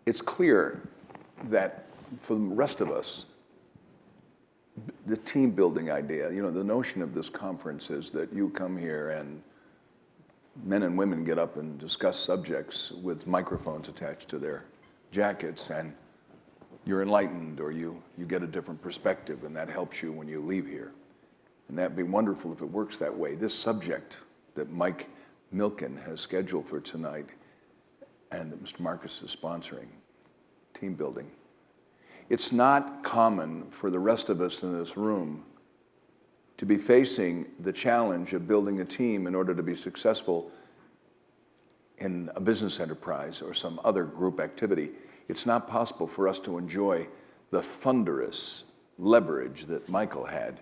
it's clear that for the rest of us, the team building idea, the notion of this conference is that you come here and men and women get up and discuss subjects with microphones attached to their jackets, and you're enlightened, or you get a different perspective, and that helps you when you leave here. And that'd be wonderful if it works that way. This subject that Mike Milken has scheduled for tonight and that Mr. Marcus is sponsoring, team building. It's not common for the rest of us in this room to be facing the challenge of building a team in order to be successful in a business enterprise or some other group activity. It's not possible for us to enjoy the thunderous leverage that Michael had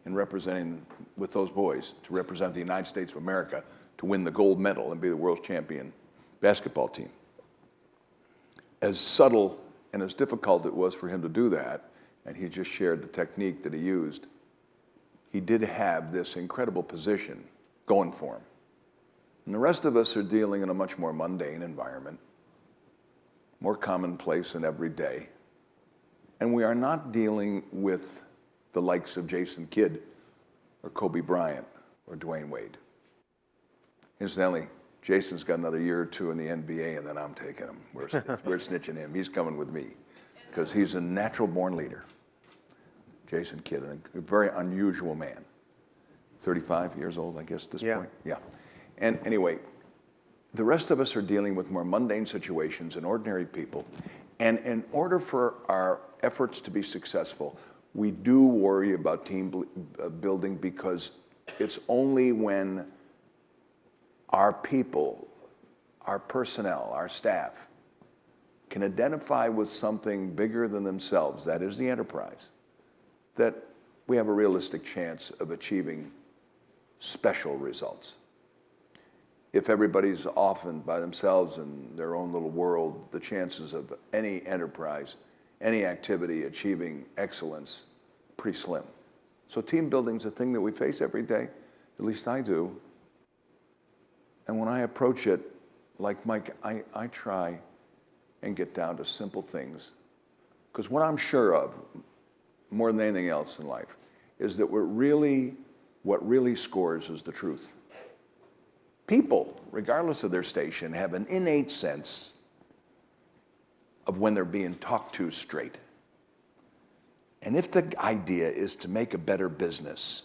in representing, with those boys, to represent the United States of America, to win the gold medal and be the world's champion basketball team. As subtle and as difficult it was for him to do that, and he just shared the technique that he used, he did have this incredible position going for him. And the rest of us are dealing in a much more mundane environment, more commonplace and everyday. And we are not dealing with the likes of Jason Kidd or Kobe Bryant or Dwayne Wade. Incidentally, Jason's got another year or two in the NBA, and then I'm taking him. We're snitching him. He's coming with me because he's a natural-born leader. Jason Kidd, a very unusual man. 35 years old, I guess, at this point. Yeah. And anyway, the rest of us are dealing with more mundane situations and ordinary people. And in order for our efforts to be successful, we do worry about team building, because it's only when our people, our personnel, our staff, can identify with something bigger than themselves, that is the enterprise, that we have a realistic chance of achieving special results. If everybody's off and by themselves in their own little world, the chances of any enterprise, any activity achieving excellence, pretty slim. So team building's a thing that we face every day, at least I do. And when I approach it, like Mike, I try and get down to simple things. Because what I'm sure of, more than anything else in life, is that what really scores is the truth. People, regardless of their station, have an innate sense of when they're being talked to straight. And if the idea is to make a better business,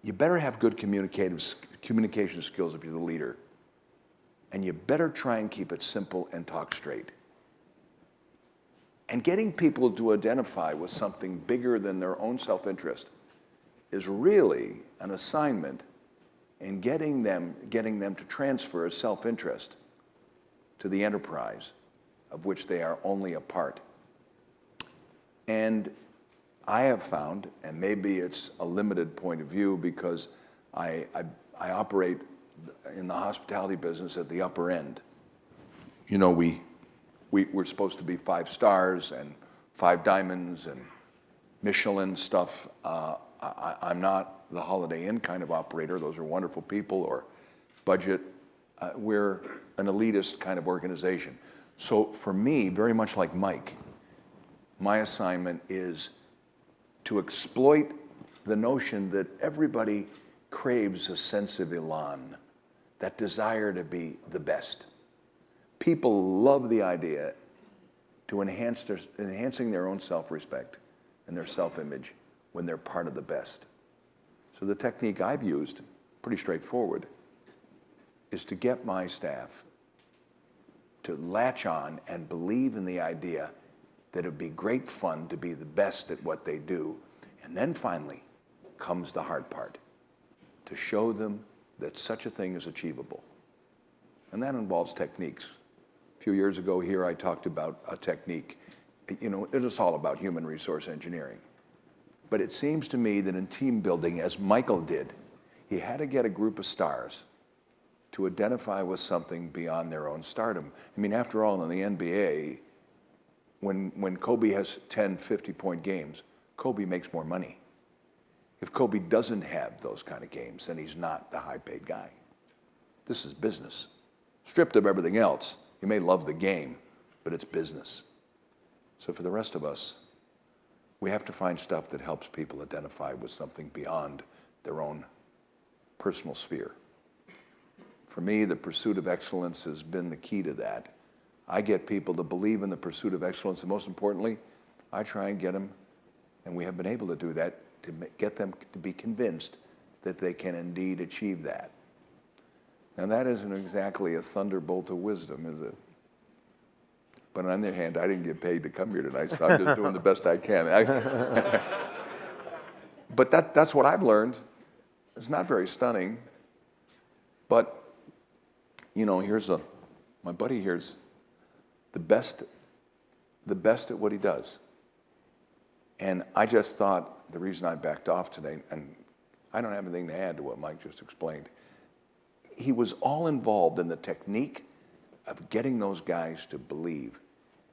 you better have good communication skills if you're the leader. And you better try and keep it simple and talk straight. And getting people to identify with something bigger than their own self-interest is really an assignment in getting them to transfer self-interest to the enterprise of which they are only a part. And I have found, and maybe it's a limited point of view because I operate in the hospitality business at the upper end. You know, we're supposed to be 5 stars and 5 diamonds and Michelin stuff. I'm not the Holiday Inn kind of operator. Those are wonderful people, or budget. We're an elitist kind of organization. So for me, very much like Mike, my assignment is to exploit the notion that everybody craves a sense of elan, that desire to be the best. People love the idea to enhancing their own self-respect and their self-image when they're part of the best. So the technique I've used, pretty straightforward, is to get my staff to latch on and believe in the idea that it would be great fun to be the best at what they do. And then finally comes the hard part, to show them that such a thing is achievable. And that involves techniques. A few years ago here, I talked about a technique. You know, it is all about human resource engineering. But it seems to me that in team building, as Michael did, he had to get a group of stars to identify with something beyond their own stardom. I mean, after all, in the NBA, when Kobe has 10, 50-point games, Kobe makes more money. If Kobe doesn't have those kind of games, then he's not the high-paid guy. This is business. Stripped of everything else, You may love the game, but it's business. So for the rest of us, we have to find stuff that helps people identify with something beyond their own personal sphere. For me, the pursuit of excellence has been the key to that. I get people to believe in the pursuit of excellence, and most importantly, I try and get them, and we have been able to do that, to get them to be convinced that they can indeed achieve that. Now that isn't exactly a thunderbolt of wisdom, is it? But on the other hand, I didn't get paid to come here tonight, so I'm just doing the best I can. But that's what I've learned. It's not very stunning, but you know, my buddy here's the best at what he does. And I just thought the reason I backed off today, and I don't have anything to add to what Mike just explained, he was all involved in the technique of getting those guys to believe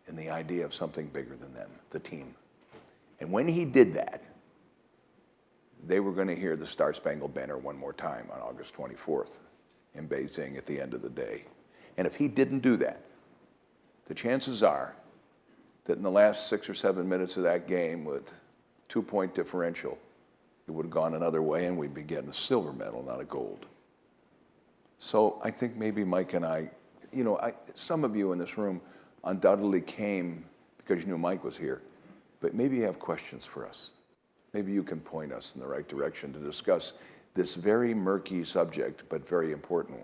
in the idea of something bigger than them, the team. And when he did that, they were going to hear the Star Spangled Banner one more time on August 24th in Beijing at the end of the day. And if he didn't do that, the chances are that in the last 6 or 7 minutes of that game with 2-point differential, it would have gone another way and we'd be getting a silver medal, not a gold. So I think maybe Mike and I, you know, some of you in this room undoubtedly came because you knew Mike was here, but maybe you have questions for us. Maybe you can point us in the right direction to discuss this very murky subject, but very important one.